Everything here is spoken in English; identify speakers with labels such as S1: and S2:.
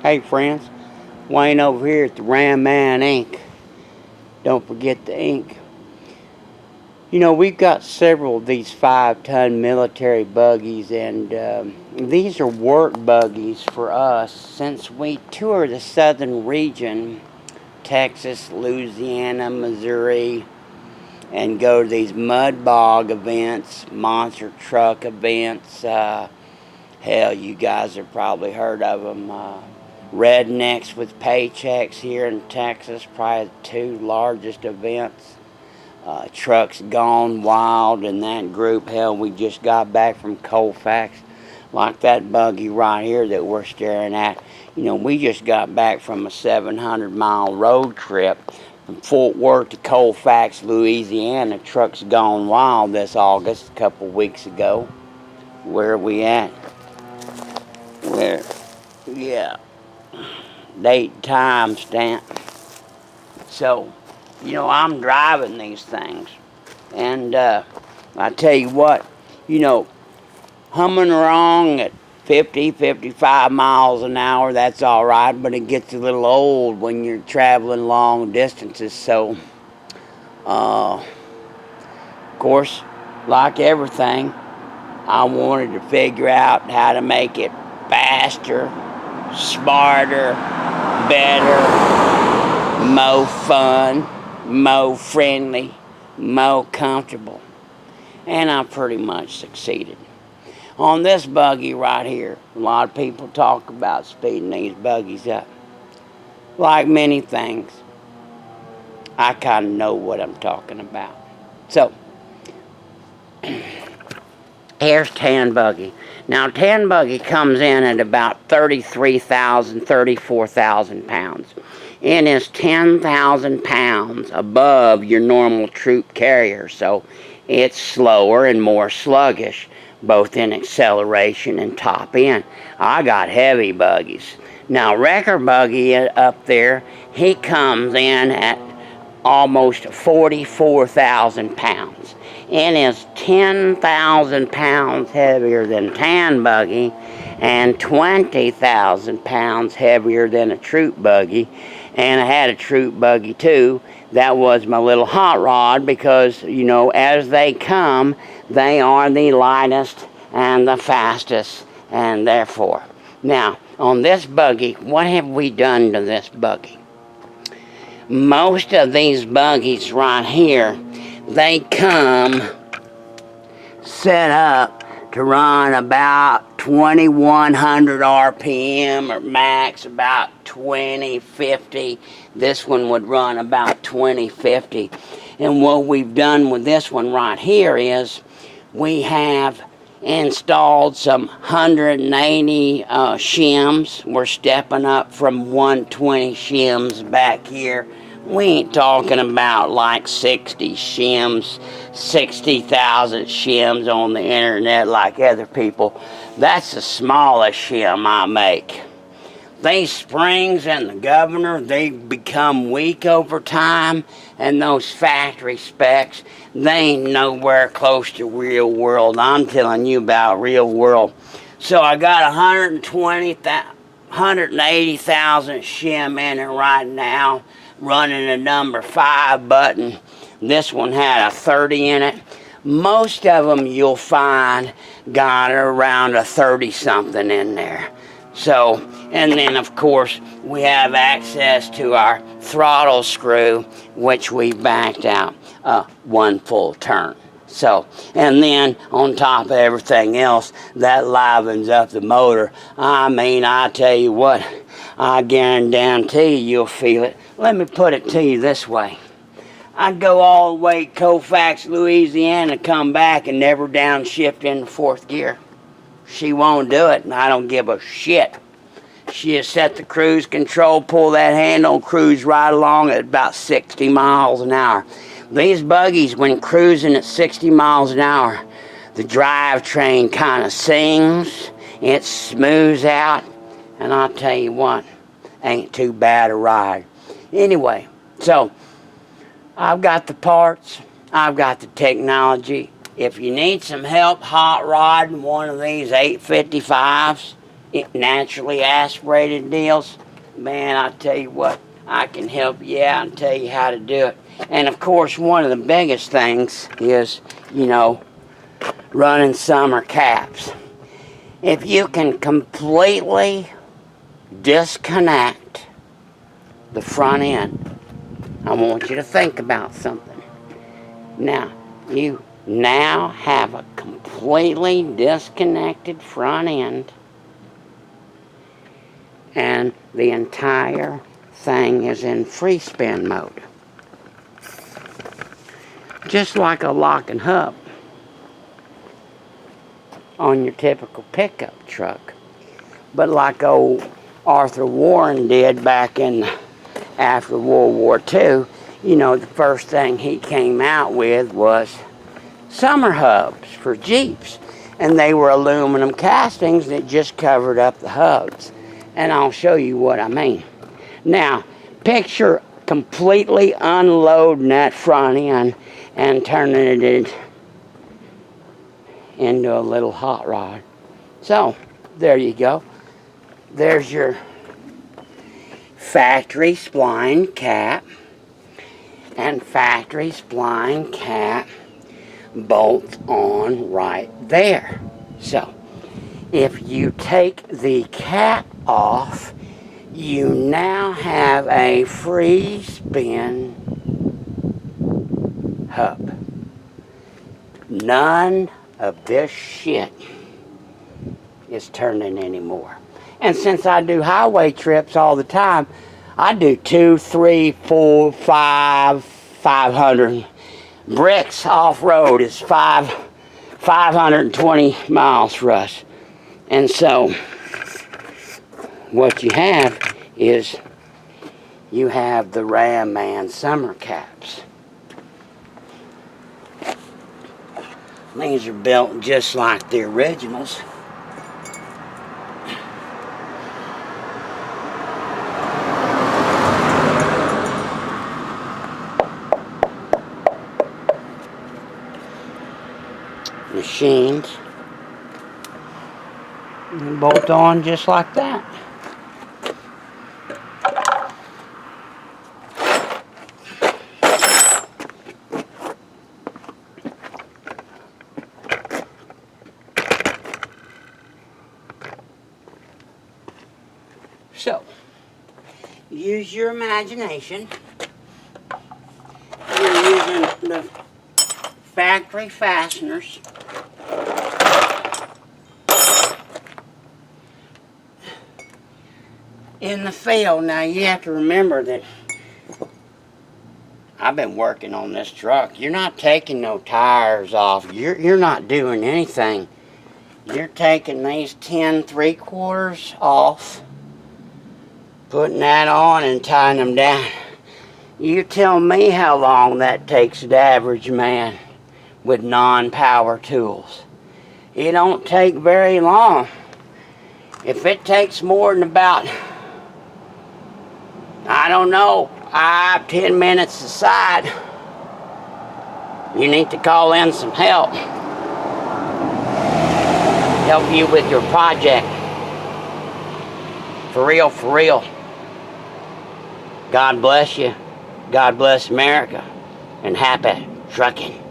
S1: Hey friends, Wayne over here at the Ram Man Inc. Don't forget the ink. You know, we've got several of these 5-ton military buggies, and these are work buggies for us since we tour the southern region, Texas, Louisiana, Missouri, and go to these mud bog events, monster truck events. Hell, you guys have probably heard of them. Rednecks with Paychecks here in Texas, probably the two largest events. Trucks Gone Wild in that group. Hell, we just got back from Colfax, like that buggy right here that we're staring at. You know, we just got back from a 700-mile road trip from Fort Worth to Colfax, Louisiana. Trucks Gone Wild this August, a couple weeks ago. Where are we at? Where? Yeah. Date, time stamp. So, you know, I'm driving these things, and I tell you what, you know, humming along at 50, 55 miles an hour, that's all right, but it gets a little old when you're traveling long distances. So, of course, like everything, I wanted to figure out how to make it faster, smarter, better, more fun, more friendly, more comfortable. And I pretty much succeeded. On this buggy right here, a lot of people talk about speeding these buggies up. Like many things, I kind of know what I'm talking about. So, here's Tan Buggy. Now, Tan Buggy comes in at about 33,000, 34,000 pounds. It is 10,000 pounds above your normal troop carrier, so it's slower and more sluggish, both in acceleration and top end. I got heavy buggies. Now, Wrecker Buggy up there, he comes in at almost 44,000 pounds. It is 10,000 pounds heavier than Tan Buggy and 20,000 pounds heavier than a troop buggy. And I had a troop buggy too. That was my little hot rod because, you know, as they come, they are the lightest and the fastest, and therefore. Now, on this buggy, what have we done to this buggy? Most of these buggies right here, they come set up to run about 2,100 RPM or max about 2050. This one would run about 2050. And what we've done with this one right here is we have installed some 180 shims. We're stepping up from 120 shims back here. We ain't talking about like 60 shims, 60,000 shims on the internet like other people. That's the smallest shim I make. These springs and the governor, they become weak over time, and those factory specs, they ain't nowhere close to real world. I'm telling you about real world. So I got 180,000 shim in it right now, running a number 5 button. This one had a 30 in it. Most of them you'll find got around a 30-something in there. So, and then of course we have access to our throttle screw, which we backed out one full turn. So, and then on top of everything else, that livens up the motor. I mean, I tell you what, I guarantee you'll feel it. Let me put it to you this way. I'd go all the way to Colfax, Louisiana, come back and never downshift into 4th gear. She won't do it, and I don't give a shit. She just set the cruise control, pull that handle, cruise right along at about 60 miles an hour. These buggies, when cruising at 60 miles an hour, the drivetrain kind of sings, it smooths out, and I'll tell you what, ain't too bad a ride. Anyway, so I've got the parts, I've got the technology. If you need some help hot rodding one of these 855s, naturally aspirated deals, man, I tell you what, I can help you out and tell you how to do it. And of course, one of the biggest things is, running summer caps. If you can completely disconnect the front end, I want you to think about something. Now, you now have a completely disconnected front end, and the entire thing is in free spin mode. Just like a lock and hub on your typical pickup truck. But like old Arthur Warren did back after World War II, the first thing he came out with was summer hubs for Jeeps. And they were aluminum castings that just covered up the hubs. And I'll show you what I mean. Now, picture completely unloading that front end and turning it into a little hot rod. So, there you go. There's your factory spline cap and factory spline cap bolt on right there. So, if you take the cap off, you now have a free spin hub. None of this shit is turning anymore. And since I do highway trips all the time, I do 2, 3, 4, 5, 500 bricks off-road is 520 miles for us. And so what you have is you have the Ram Man summer caps. These are built just like the originals. Machines. And bolt on just like that. So, use your imagination. You're using the factory fasteners. In the field. Now you have to remember that I've been working on this truck. You're not taking no tires off. You're not doing anything. You're taking these 10 3/4 off, putting that on and tying them down. You tell me how long that takes the average man with non-power tools. It don't take very long. If it takes more than about, I don't know, 5, 10 minutes aside, you need to call in some help. Help you with your project. For real, for real. God bless you. God bless America. And happy trucking.